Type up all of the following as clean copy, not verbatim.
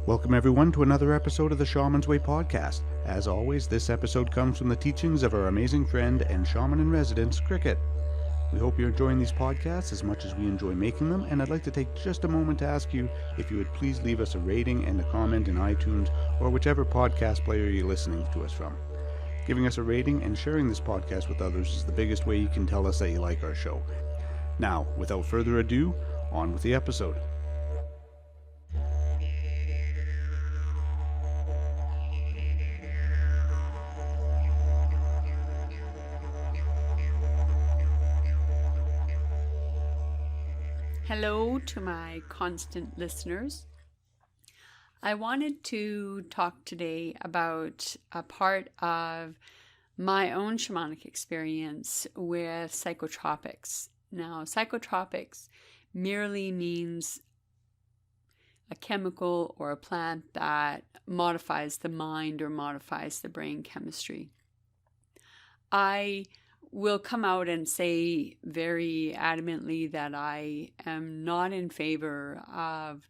Welcome everyone to another episode of the Shaman's Way podcast. As always, this episode comes from the teachings of our amazing friend and shaman in residence, Kriket. We hope you're enjoying these podcasts as much as we enjoy making them, and I'd like to take just a moment to ask you if you would please leave us a rating and a comment in iTunes or whichever podcast player you're listening to us from. Giving us a rating and sharing this podcast with others is the biggest way you can tell us that you like our show. Now, without further ado, on with the episode. Hello to my constant listeners. I wanted to talk today about a part of my own shamanic experience with psychotropics. Now, psychotropics merely means a chemical or a plant that modifies the mind or modifies the brain chemistry. I will come out and say very adamantly that I am not in favor of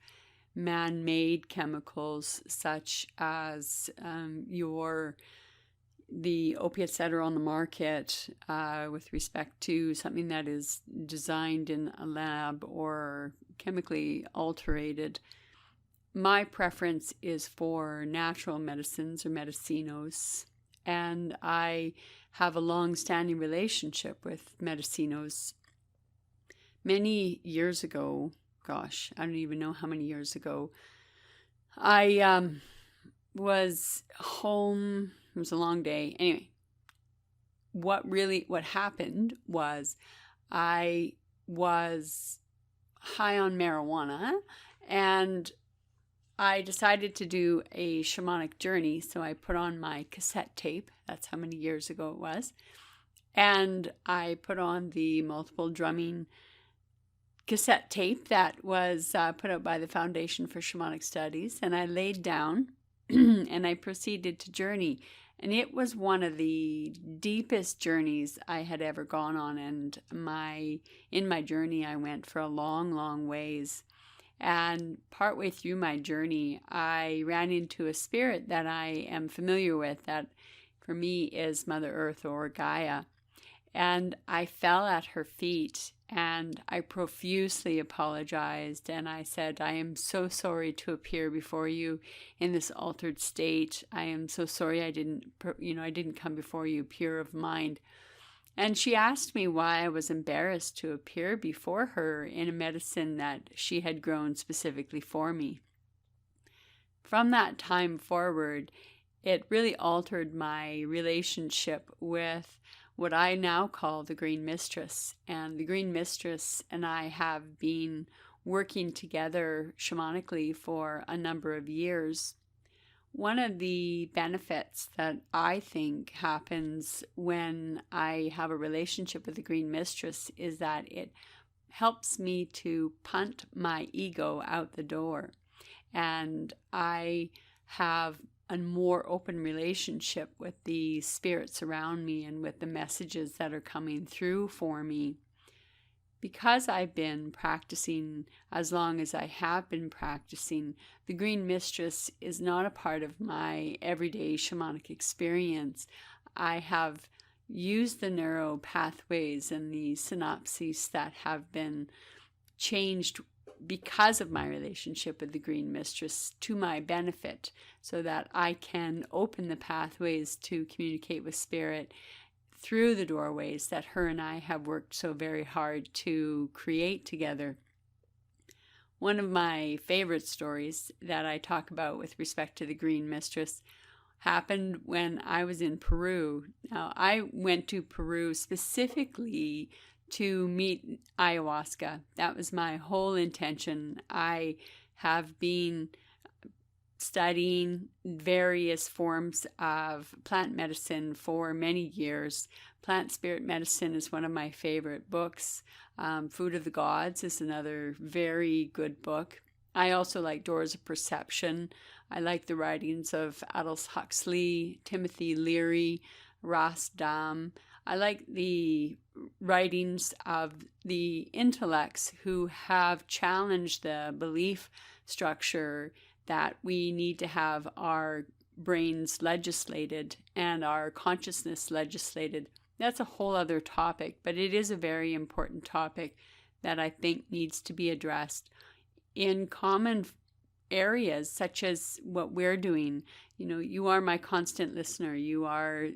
man-made chemicals such as the opiates that are on the market with respect to something that is designed in a lab or chemically alterated. My preference is for natural medicines or medicinos, and I have a long-standing relationship with medicinos. Many years ago, gosh, I don't even know how many years ago, I was home. It was a long day. Anyway, what happened was I was high on marijuana, and I decided to do a shamanic journey, so I put on my cassette tape. That's how many years ago it was. And I put on the multiple drumming cassette tape that was put out by the Foundation for Shamanic Studies. And I laid down and I proceeded to journey. And it was one of the deepest journeys I had ever gone on. And in my journey, I went for a long, long ways. And partway through my journey, I ran into a spirit that I am familiar with, that for me is Mother Earth or Gaia. And I fell at her feet and I profusely apologized. And I said, I am so sorry to appear before you in this altered state. I am so sorry I didn't come before you pure of mind. And she asked me why I was embarrassed to appear before her in a medicine that she had grown specifically for me. From that time forward, it really altered my relationship with what I now call the Green Mistress. And the Green Mistress and I have been working together shamanically for a number of years. One of the benefits that I think happens when I have a relationship with the Green Mistress is that it helps me to punt my ego out the door. And I have a more open relationship with the spirits around me and with the messages that are coming through for me. Because I've been practicing as long as I have been practicing, the Green Mistress is not a part of my everyday shamanic experience. I have used the neural pathways and the synapses that have been changed because of my relationship with the Green Mistress to my benefit, so that I can open the pathways to communicate with spirit through the doorways that her and I have worked so very hard to create together. One of my favorite stories that I talk about with respect to the Green Mistress happened when I was in Peru. Now, I went to Peru specifically to meet ayahuasca. That was my whole intention. I have been studying various forms of plant medicine for many years. Plant Spirit Medicine is one of my favorite books. Food of the Gods is another very good book. I also like Doors of Perception. I like the writings of Aldous Huxley, Timothy Leary, Ras Dam. I like the writings of the intellects who have challenged the belief structure that we need to have our brains legislated and our consciousness legislated. That's a whole other topic, but it is a very important topic that I think needs to be addressed in common areas such as what we're doing. You are my constant listener. You are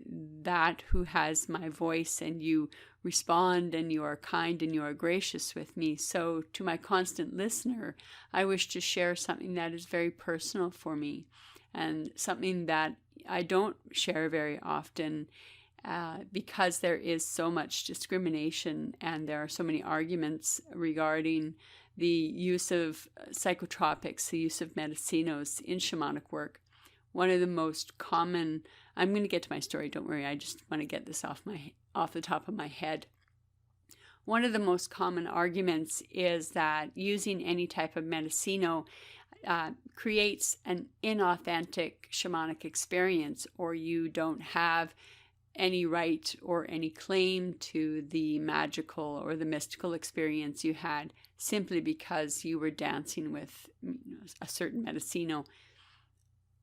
that who has my voice, and you respond, and you are kind, and you are gracious with me. So to my constant listener, I wish to share something that is very personal for me, and something that I don't share very often, because there is so much discrimination and there are so many arguments regarding the use of psychotropics, the use of medicinos in shamanic work. One of the most common, I'm going to get to my story, don't worry, I just want to get this off the top of my head. One of the most common arguments is that using any type of medicino creates an inauthentic shamanic experience, or you don't have any right or any claim to the magical or the mystical experience you had simply because you were dancing with a certain medicino.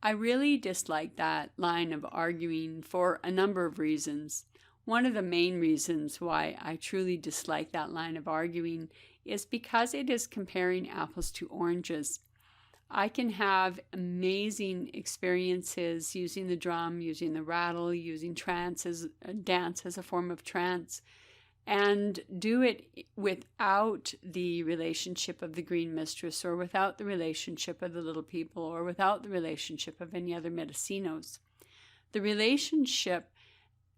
I really dislike that line of arguing for a number of reasons. One of the main reasons why I truly dislike that line of arguing is because it is comparing apples to oranges. I can have amazing experiences using the drum, using the rattle, using dance as a form of trance, and do it without the relationship of the green mistress, or without the relationship of the little people, or without the relationship of any other medicinos. The relationship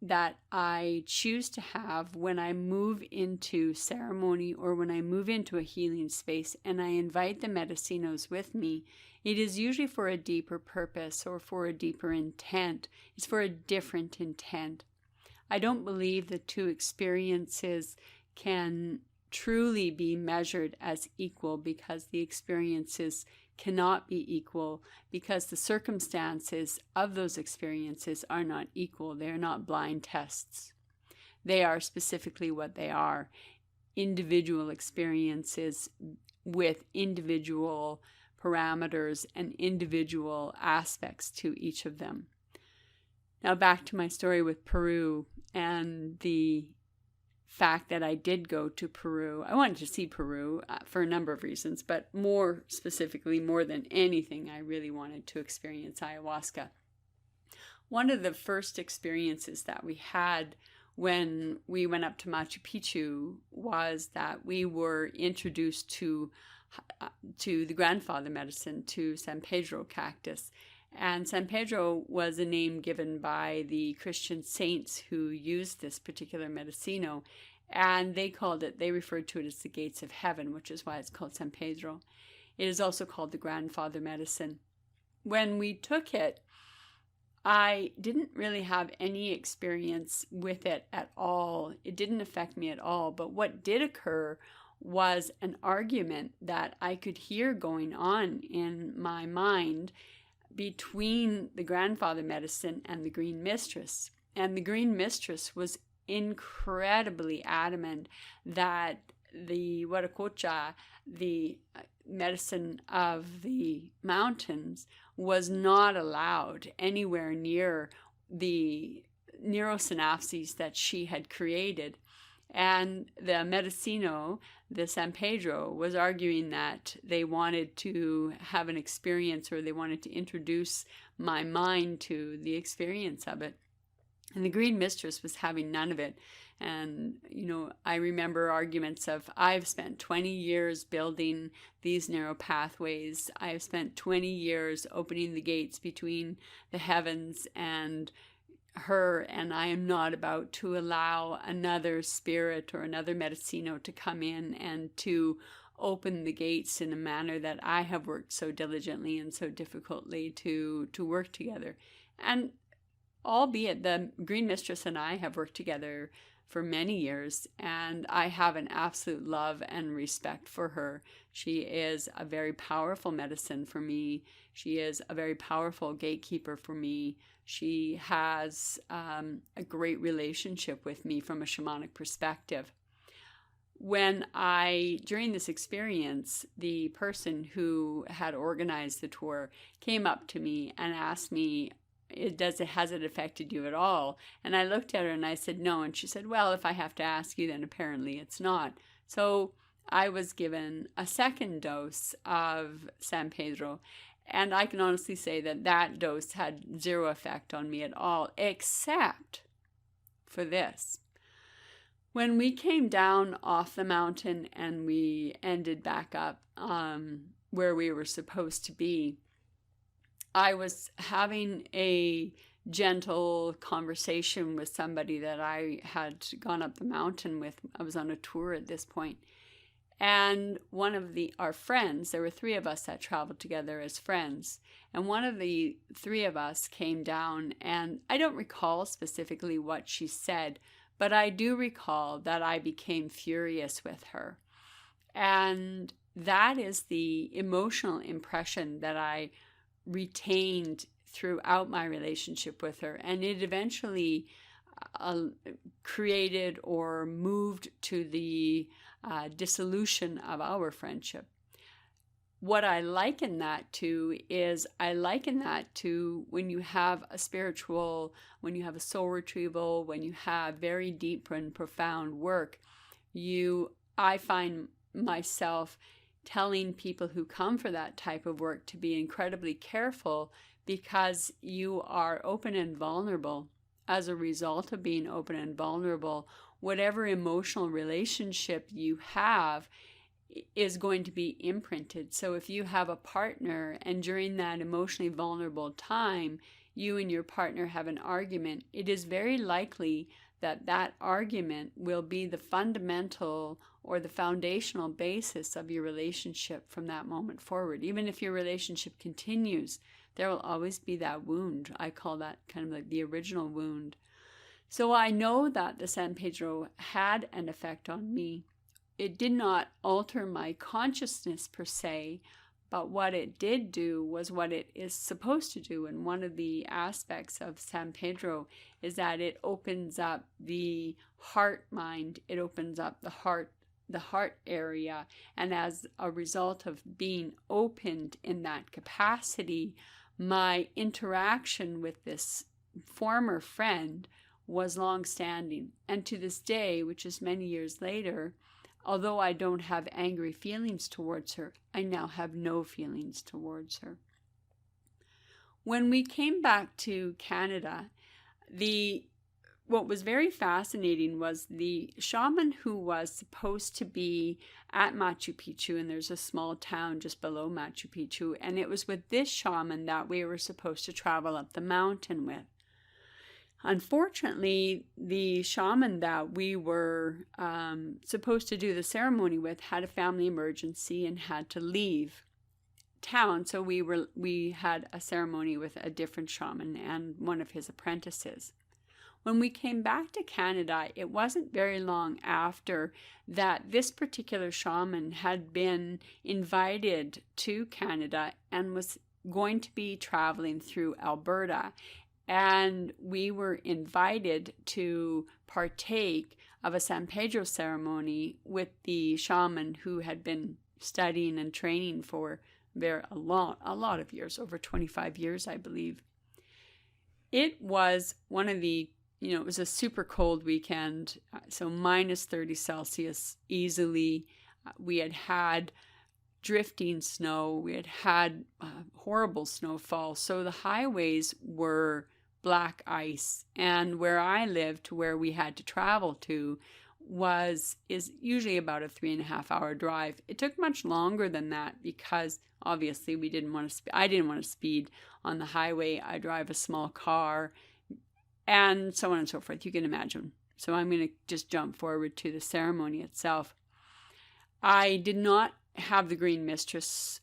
that I choose to have when I move into ceremony or when I move into a healing space and I invite the medicinos with me, it is usually for a deeper purpose or for a deeper intent. It's for a different intent. I don't believe the two experiences can truly be measured as equal, because the experiences cannot be equal, because the circumstances of those experiences are not equal. They are not blind tests. They are specifically what they are: individual experiences with individual parameters and individual aspects to each of them. Now back to my story with Peru and the fact that I did go to Peru. I wanted to see Peru for a number of reasons, but more specifically, more than anything, I really wanted to experience ayahuasca. One of the first experiences that we had when we went up to Machu Picchu was that we were introduced to the grandfather medicine, to San Pedro cactus. And San Pedro was a name given by the Christian saints who used this particular medicino, and they referred to it as the gates of heaven, which is why it's called San Pedro. It is also called the grandfather medicine. When we took it, I didn't really have any experience with it at all. It didn't affect me at all, but what did occur was an argument that I could hear going on in my mind between the grandfather medicine and the green mistress. And the green mistress was incredibly adamant that the Huaracocha, the medicine of the mountains, was not allowed anywhere near the neurosynapses that she had created. And the medicino, the San Pedro, was arguing that they wanted to have an experience, or they wanted to introduce my mind to the experience of it. And the green mistress was having none of it. And, I remember arguments of, I've spent 20 years building these narrow pathways. I've spent 20 years opening the gates between the heavens and her, and I am not about to allow another spirit or another medicino to come in and to open the gates in a manner that I have worked so diligently and so difficultly to work together. And albeit the green mistress and I have worked together for many years, and I have an absolute love and respect for her. She is a very powerful medicine for me. She is a very powerful gatekeeper for me. She has a great relationship with me from a shamanic perspective. during this experience, the person who had organized the tour came up to me and asked me, has it affected you at all? And I looked at her and I said, no. And she said, well, if I have to ask you, then apparently it's not. So I was given a second dose of San Pedro. And I can honestly say that dose had zero effect on me at all, except for this. When we came down off the mountain and we ended back up where we were supposed to be, I was having a gentle conversation with somebody that I had gone up the mountain with. I was on a tour at this point. And one of our friends, there were three of us that traveled together as friends, and one of the three of us came down, and I don't recall specifically what she said, but I do recall that I became furious with her. And that is the emotional impression that I retained throughout my relationship with her. And it eventually created or moved to the dissolution of our friendship. What I liken that to is when you have when you have a soul retrieval, when you have very deep and profound work, I find myself telling people who come for that type of work to be incredibly careful, because you are open and vulnerable. As a result of being open and vulnerable, whatever emotional relationship you have is going to be imprinted. So if you have a partner and during that emotionally vulnerable time, you and your partner have an argument, it is very likely that argument will be the fundamental or the foundational basis of your relationship from that moment forward. Even if your relationship continues, there will always be that wound. I call that kind of like the original wound. So I know that the San Pedro had an effect on me. It did not alter my consciousness per se, but what it did do was what it is supposed to do. And one of the aspects of San Pedro is that it opens up the heart mind. It opens up the heart area. And as a result of being opened in that capacity, my interaction with this former friend was long-standing. And to this day, which is many years later, although I don't have angry feelings towards her, I now have no feelings towards her. When we came back to Canada, what was very fascinating was the shaman who was supposed to be at Machu Picchu, and there's a small town just below Machu Picchu, and it was with this shaman that we were supposed to travel up the mountain with. Unfortunately, the shaman that we were supposed to do the ceremony with had a family emergency and had to leave town, so we had a ceremony with a different shaman and one of his apprentices. When we came back to Canada, it wasn't very long after that this particular shaman had been invited to Canada and was going to be traveling through Alberta. And we were invited to partake of a San Pedro ceremony with the shaman who had been studying and training for a lot of years, over 25 years, I believe. It was it was a super cold weekend, so minus 30 Celsius easily. We had drifting snow. We had horrible snowfall. So the highways were black ice. And where I lived, where we had to travel to, is usually about a 3.5-hour drive. It took much longer than that because obviously I didn't want to speed on the highway. I drive a small car, and so on and so forth. You can imagine. So I'm going to just jump forward to the ceremony itself. I did not have the Green Mistress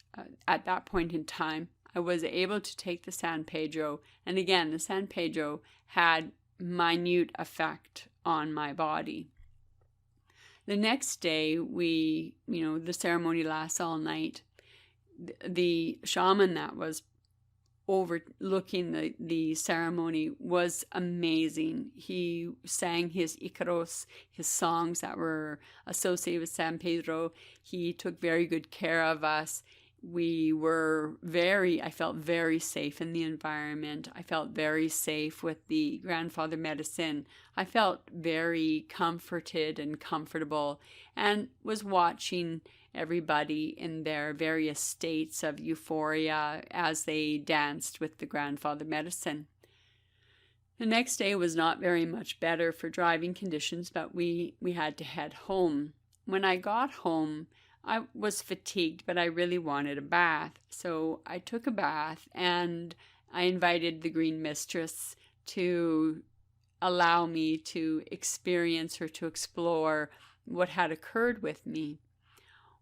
at that point in time. I was able to take the San Pedro, and again, the San Pedro had minute effect on my body. The next day, the ceremony lasts all night. The shaman that was overlooking the ceremony was amazing. He sang his Icaros, his songs that were associated with San Pedro. He took very good care of us. I felt very safe in the environment. I felt very safe with the grandfather medicine. I felt very comforted and comfortable, and was watching everybody in their various states of euphoria as they danced with the grandfather medicine. The next day was not very much better for driving conditions, but we had to head home. When I got home, I was fatigued, but I really wanted a bath. So I took a bath, and I invited the Green Mistress to allow me to experience or to explore what had occurred with me.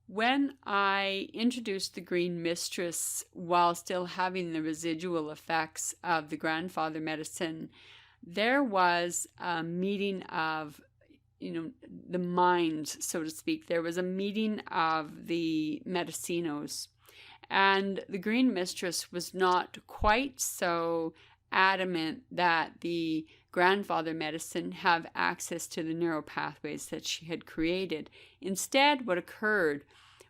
When I introduced the Green Mistress while still having the residual effects of the grandfather medicine, there was a meeting of the minds, so to speak. There was a meeting of the medicinos, and the Green Mistress was not quite so adamant that the grandfather medicine have access to the neural pathways that she had created. Instead, what occurred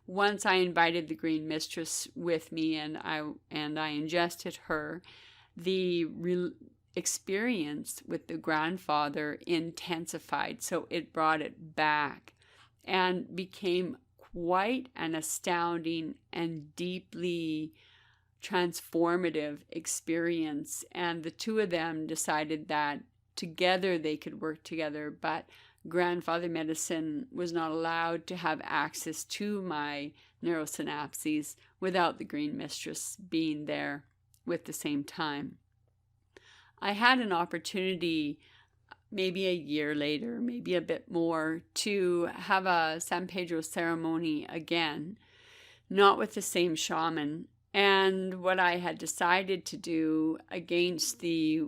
once I invited the Green Mistress with me and I ingested her, the experience with the grandfather intensified. So it brought it back and became quite an astounding and deeply transformative experience. And the two of them decided that together they could work together, but grandfather medicine was not allowed to have access to my neurosynapses without the Green Mistress being there with the same time. I had an opportunity maybe a year later, maybe a bit more, to have a San Pedro ceremony again, not with the same shaman. And what I had decided to do against the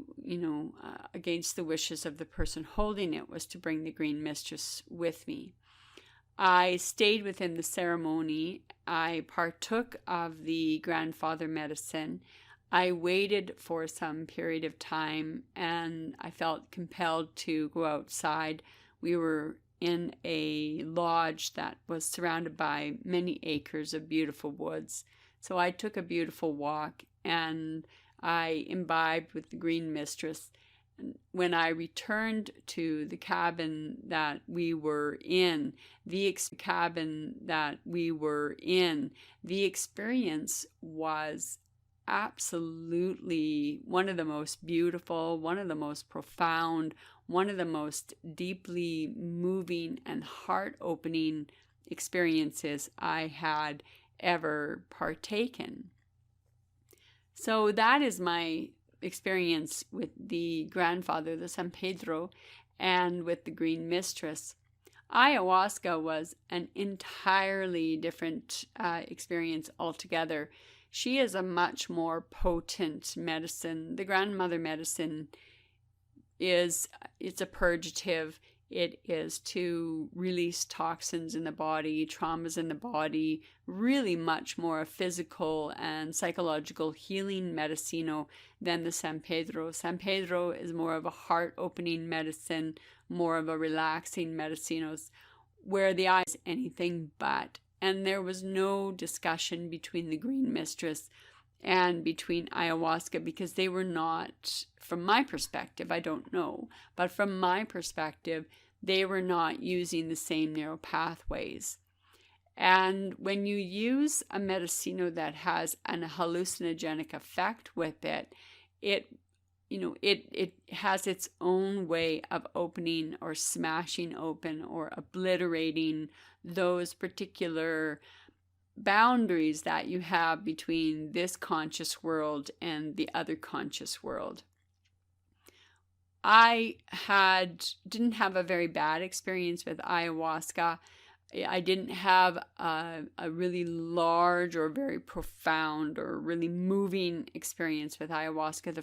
wishes of the person holding it was to bring the Green Mistress with me. I stayed within the ceremony. I partook of the grandfather medicine. I waited for some period of time, and I felt compelled to go outside. We were in a lodge that was surrounded by many acres of beautiful woods. So I took a beautiful walk, and I imbibed with the Green Mistress. When I returned to the cabin that we were in, the experience was absolutely one of the most beautiful, one of the most profound, one of the most deeply moving and heart-opening experiences I had ever partaken. So that is my experience with the grandfather, the San Pedro, and with the Green Mistress. Ayahuasca was an entirely different experience altogether. She is a much more potent medicine. The grandmother medicine it's a purgative. It is to release toxins in the body, traumas in the body, really much more a physical and psychological healing medicino than the San Pedro. San Pedro is more of a heart-opening medicine, more of a relaxing medicinos, where the eye is anything but. And there was no discussion between the Green Mistress and between ayahuasca, because they were not, from my perspective, I don't know, but from my perspective, they were not using the same neural pathways. And when you use a medicino that has an hallucinogenic effect with it, it has its own way of opening or smashing open or obliterating those particular boundaries that you have between this conscious world and the other conscious world. I didn't have a very bad experience with ayahuasca. I didn't have a really large or very profound or really moving experience with ayahuasca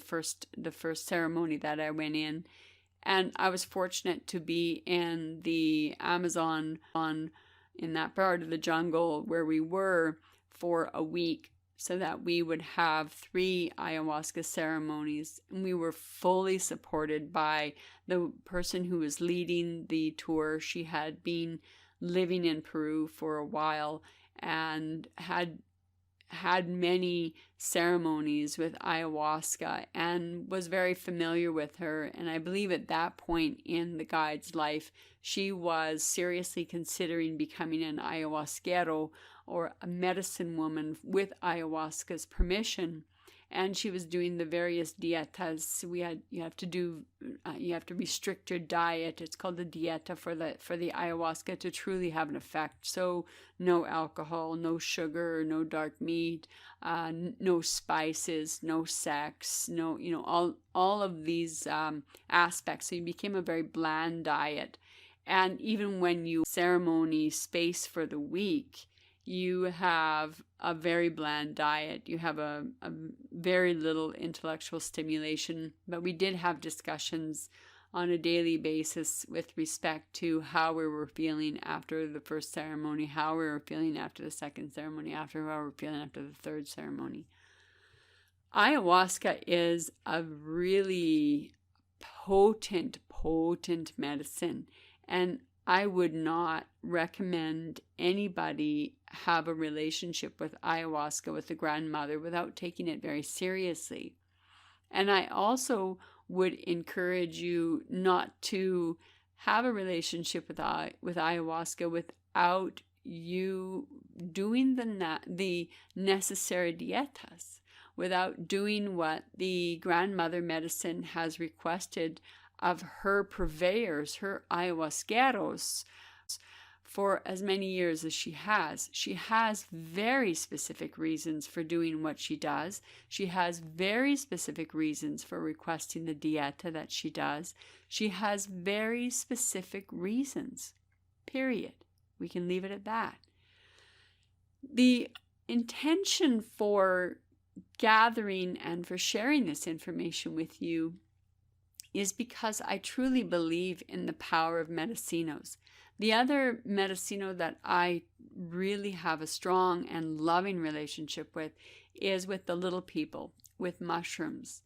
the first ceremony that I went in. And I was fortunate to be in the Amazon, in that part of the jungle where we were, for a week. so that we would have 3 ayahuasca ceremonies. And we were fully supported by the person who was leading the tour. She had been living in Peru for a while and had many ceremonies with ayahuasca and was very familiar with her. And I believe at that point in the guide's life, she was seriously considering becoming an ayahuasquero, or a medicine woman with ayahuasca's permission. And she was doing the various dietas. You have to restrict your diet. It's called the dieta for the ayahuasca to truly have an effect. So no alcohol, no sugar, no dark meat, no spices, no sex, all of these aspects. So you became a very bland diet. And even when you ceremony space for the week, you have a very bland diet. You have a very little intellectual stimulation. But we did have discussions on a daily basis with respect to how we were feeling after the first ceremony, how we were feeling after the second ceremony, how we were feeling after the third ceremony. Ayahuasca is a really potent medicine. And I would not recommend anybody have a relationship with ayahuasca, with the grandmother, without taking it very seriously. And I also would encourage you not to have a relationship with ayahuasca without you doing the necessary dietas, without doing what the grandmother medicine has requested of her purveyors, her ayahuasqueros, for as many years as she has. She has very specific reasons for doing what she does. She has very specific reasons for requesting the dieta that she does. She has very specific reasons, period. We can leave it at that. The intention for gathering and for sharing this information with you is because I truly believe in the power of medicinos. The other medicino that I really have a strong and loving relationship with is with the little people, with mushrooms.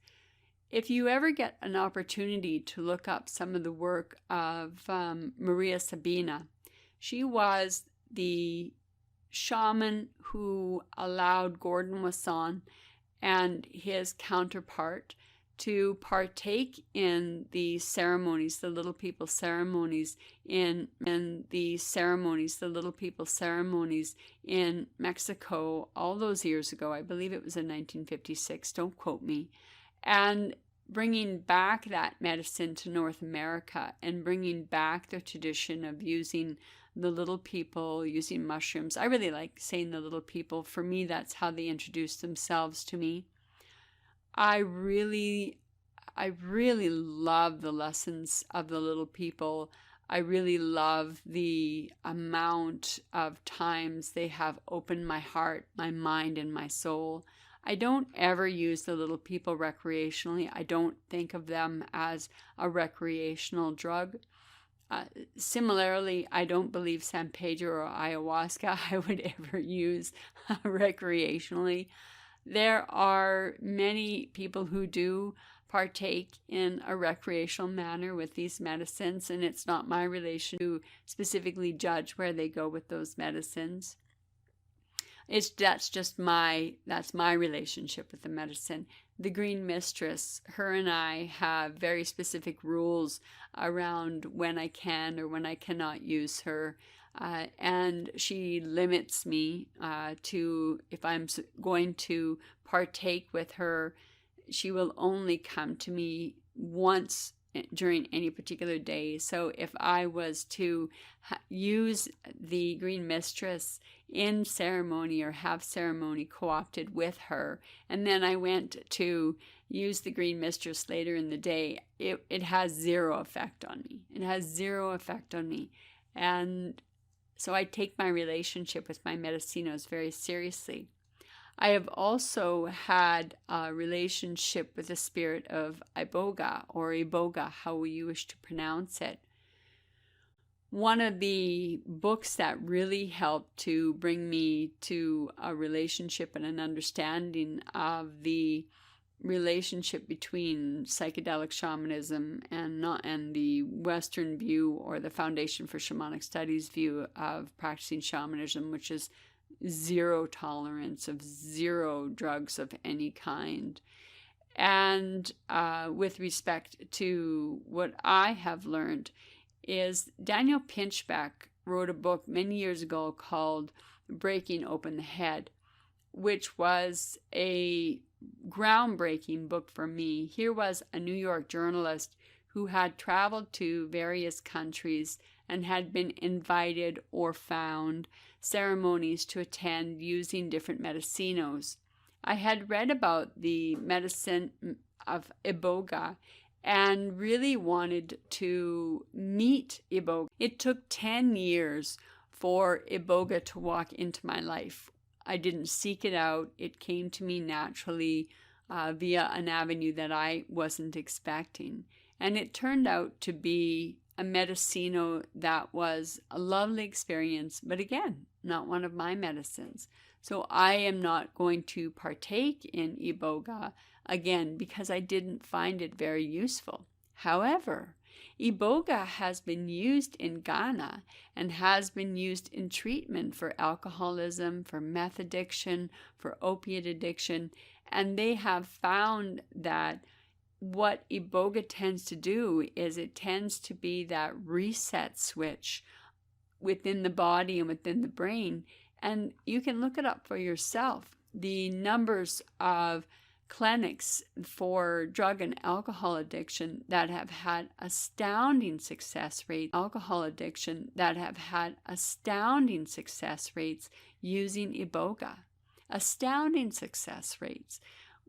If you ever get an opportunity to look up some of the work of Maria Sabina, she was the shaman who allowed Gordon Wasson and his counterpart to partake in the ceremonies, the little people ceremonies in Mexico all those years ago. I believe it was in 1956, don't quote me. And bringing back that medicine to North America and bringing back the tradition of using the little people, using mushrooms. I really like saying the little people. For me, that's how they introduce themselves to me. I really love the lessons of the little people. I really love the amount of times they have opened my heart, my mind, and my soul. I don't ever use the little people recreationally. I don't think of them as a recreational drug. Similarly, I don't believe San Pedro or ayahuasca I would ever use recreationally. There are many people who do partake in a recreational manner with these medicines, and it's not my relation to specifically judge where they go with those medicines. That's my relationship with the medicine. The Green Mistress, her and I have very specific rules around when I can or when I cannot use her. And she limits me to, if I'm going to partake with her, she will only come to me once during any particular day. So if I was to use the Green Mistress in ceremony or have ceremony co-opted with her, and then I went to use the Green Mistress later in the day, it has zero effect on me. It has zero effect on me. And so I take my relationship with my medicinos very seriously. I have also had a relationship with the spirit of Iboga, or Iboga, how you wish to pronounce it. one of the books that really helped to bring me to a relationship and an understanding of the relationship between psychedelic shamanism and the Western view, or the Foundation for Shamanic Studies view of practicing shamanism, which is zero tolerance of zero drugs of any kind. And with respect to what I have learned, is Daniel Pinchbeck wrote a book many years ago called Breaking Open the Head, which was a groundbreaking book for me. Here was a New York journalist who had traveled to various countries and had been invited or found ceremonies to attend using different medicinos. I had read about the medicine of Iboga and really wanted to meet Iboga. It took 10 years for Iboga to walk into my life. I didn't seek it out. It came to me naturally via an avenue that I wasn't expecting. And it turned out to be a medicino that was a lovely experience, but again, not one of my medicines. So I am not going to partake in Iboga again because I didn't find it very useful. However, Iboga has been used in Ghana and has been used in treatment for alcoholism, for meth addiction, for opiate addiction, and they have found that what Iboga tends to do is it tends to be that reset switch within the body and within the brain. And you can look it up for yourself. The numbers of clinics for drug and alcohol addiction that have had astounding success rates, using Iboga. Astounding success rates.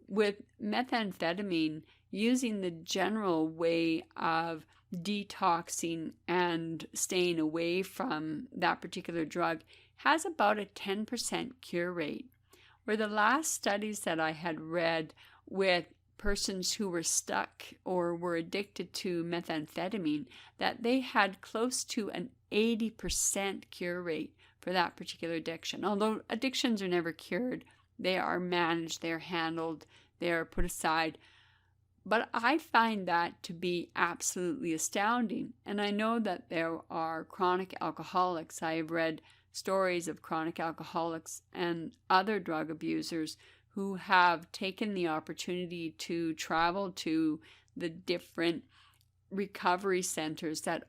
With methamphetamine, using the general way of detoxing and staying away from that particular drug, has about a 10% cure rate. Where the last studies that I had read with persons who were stuck or were addicted to methamphetamine, that they had close to an 80% cure rate for that particular addiction. Although addictions are never cured, they are managed, they are handled, they are put aside. But I find that to be absolutely astounding. And I know that there are chronic alcoholics. I have read stories of chronic alcoholics and other drug abusers who have taken the opportunity to travel to the different recovery centers that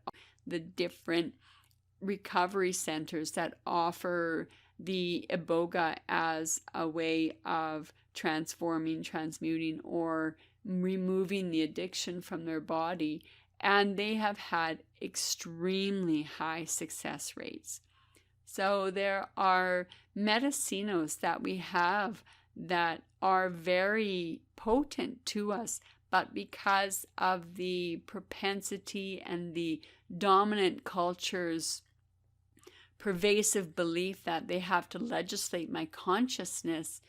offer the Iboga as a way of transforming, transmuting, or removing the addiction from their body, and they have had extremely high success rates. So there are medicinos that we have that are very potent to us, but because of the propensity and the dominant culture's pervasive belief that they have to legislate my consciousness,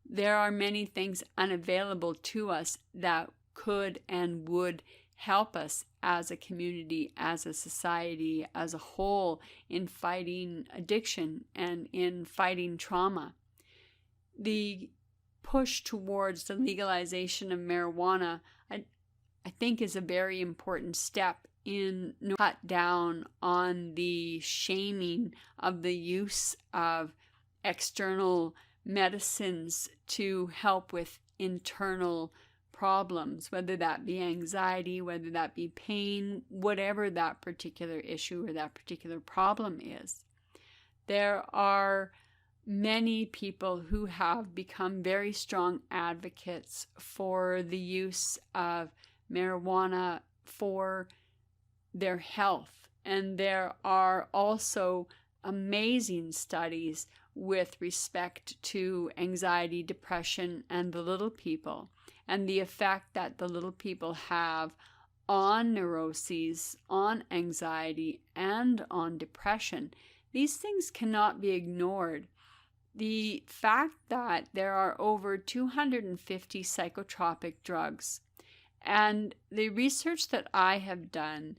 there are many things unavailable to us that could and would help us as a community, as a society, as a whole, in fighting addiction and in fighting trauma. The push towards the legalization of marijuana, I think, is a very important step in cut down on the shaming of the use of external medicines to help with internal problems, whether that be anxiety, whether that be pain, whatever that particular issue or that particular problem is. There are many people who have become very strong advocates for the use of marijuana for their health. And there are also amazing studies with respect to anxiety, depression, and the little people, and the effect that the little people have on neuroses, on anxiety, and on depression. These things cannot be ignored. The fact that there are over 250 psychotropic drugs And the research that I have done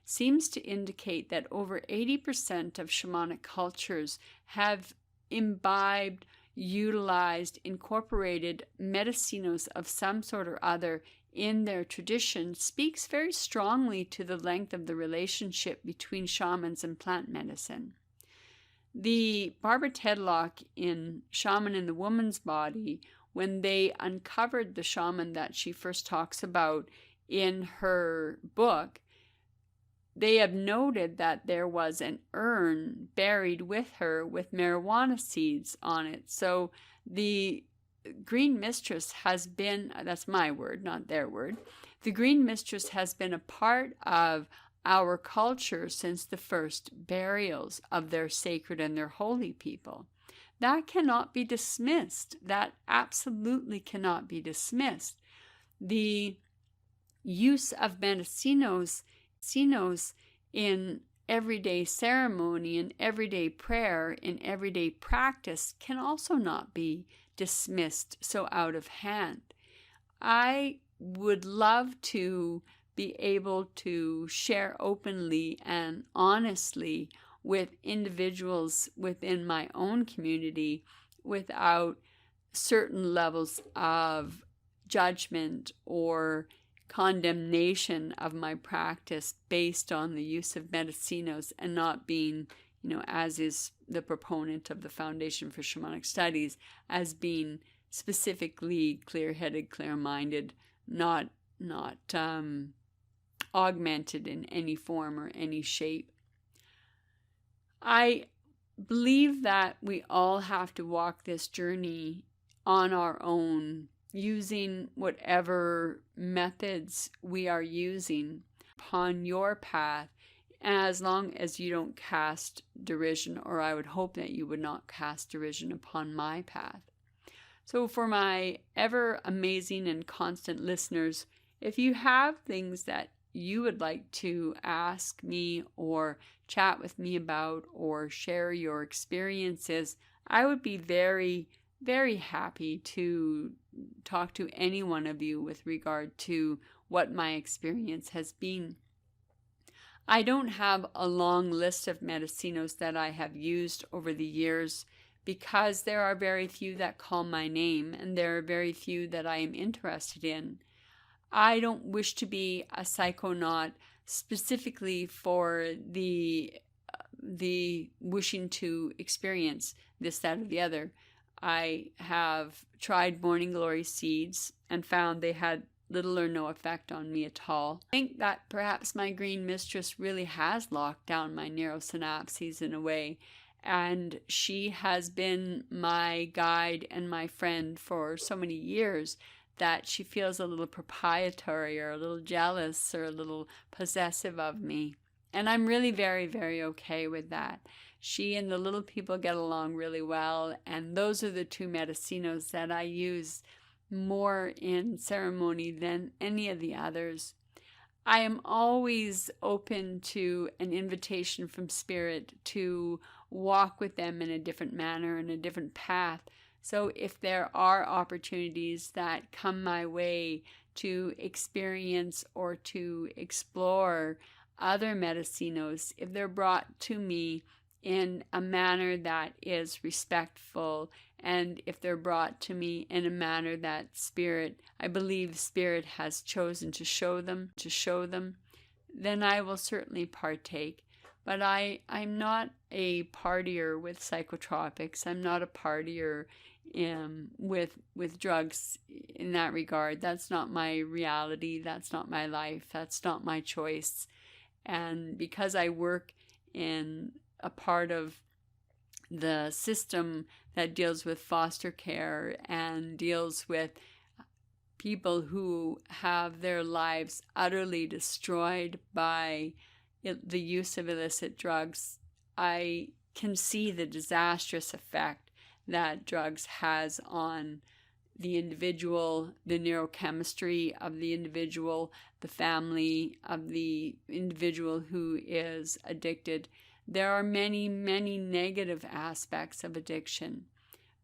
seems to indicate that over 80% of shamanic cultures have imbibed, utilized, incorporated medicinos of some sort or other in their tradition. Speaks very strongly to the length of the relationship between shamans and plant medicine. The Barbara Tedlock in Shaman in the Woman's Body, when they uncovered the shaman that she first talks about in her book, they have noted that there was an urn buried with her with marijuana seeds on it. So the Green Mistress has been, that's my word, not their word, the Green Mistress has been a part of our culture since the first burials of their sacred and their holy people. That cannot be dismissed. That absolutely cannot be dismissed. The use of medicinos in everyday ceremony, in everyday prayer, in everyday practice can also not be dismissed so out of hand. I would love to be able to share openly and honestly with individuals within my own community without certain levels of judgment or condemnation of my practice based on the use of medicinos, and not being, as is the proponent of the Foundation for Shamanic Studies, as being specifically clear-headed, clear-minded, not augmented in any form or any shape. I believe that we all have to walk this journey on our own, using whatever methods we are using upon your path, as long as you don't cast derision, or I would hope that you would not cast derision upon my path. So for my ever amazing and constant listeners, if you have things that you would like to ask me or chat with me about or share your experiences, I would be very, very happy to talk to any one of you with regard to what my experience has been. I don't have a long list of medicinos that I have used over the years, because there are very few that call my name and there are very few that I am interested in. I don't wish to be a psychonaut specifically for the wishing to experience this, that, or the other. I have tried morning glory seeds and found they had little or no effect on me at all. I think that perhaps my Green Mistress really has locked down my neurosynapses in a way, and she has been my guide and my friend for so many years that she feels a little proprietary or a little jealous or a little possessive of me. And I'm really very, very okay with that. She and the little people get along really well, and those are the two medicinos that I use more in ceremony than any of the others. I am always open to an invitation from Spirit to walk with them in a different manner, in a different path. So if there are opportunities that come my way to experience or to explore other medicinos, if they're brought to me in a manner that is respectful, and if they're brought to me in a manner that I believe Spirit has chosen to show them, then I will certainly partake. But I'm not a partier with psychotropics. I'm not a partier with drugs in that regard. That's not my reality. That's not my life. That's not my choice. And because I work in a part of the system that deals with foster care and deals with people who have their lives utterly destroyed by the use of illicit drugs, I can see the disastrous effect that drugs has on the individual, the neurochemistry of the individual, the family of the individual who is addicted. There are many, many negative aspects of addiction,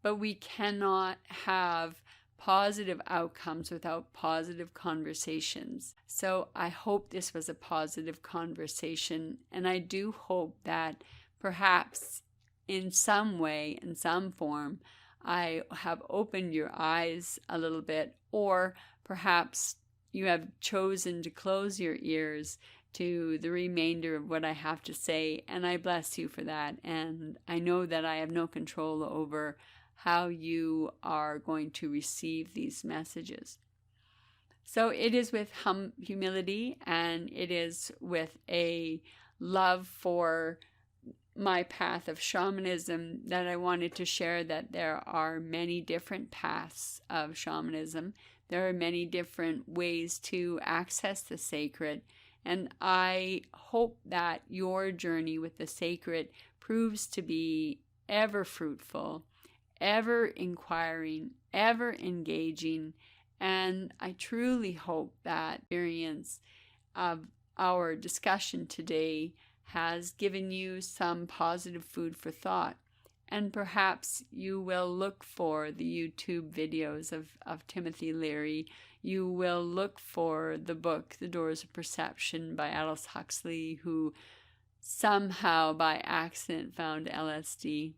but we cannot have positive outcomes without positive conversations. So I hope this was a positive conversation, and I do hope that perhaps in some way, in some form, I have opened your eyes a little bit, or perhaps you have chosen to close your ears to the remainder of what I have to say, and I bless you for that. And I know that I have no control over how you are going to receive these messages. So it is with humility, and it is with a love for my path of shamanism that I wanted to share that there are many different paths of shamanism. There are many different ways to access the sacred, and I hope that your journey with the sacred proves to be ever fruitful, ever inquiring, ever engaging, and I truly hope that experience of our discussion today has given you some positive food for thought. And perhaps you will look for the YouTube videos of Timothy Leary. You will look for the book, The Doors of Perception by Aldous Huxley, who somehow by accident found LSD.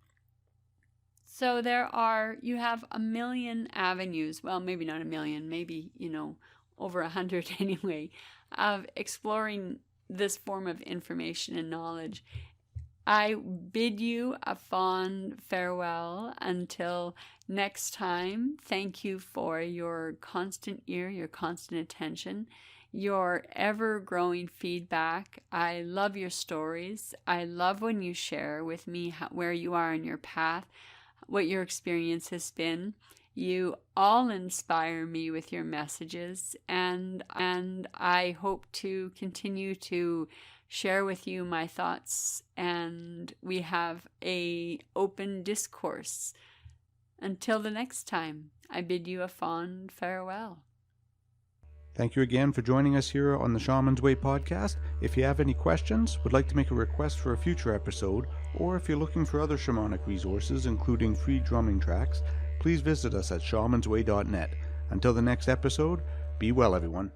So you have a million avenues, well, maybe not a million, maybe, over 100 anyway, of exploring this form of information and knowledge. I bid you a fond farewell until next time. Thank you for your constant ear, your constant attention, your ever-growing feedback. I love your stories. I love when you share with me where you are in your path, what your experience has been. You all inspire me with your messages, and I hope to continue to share with you my thoughts, and we have an open discourse. Until the next time, I bid you a fond farewell. Thank you again for joining us here on the Shaman's Way podcast. If you have any questions, would like to make a request for a future episode, or if you're looking for other shamanic resources, including free drumming tracks, please visit us at shamansway.net. Until the next episode, be well, everyone.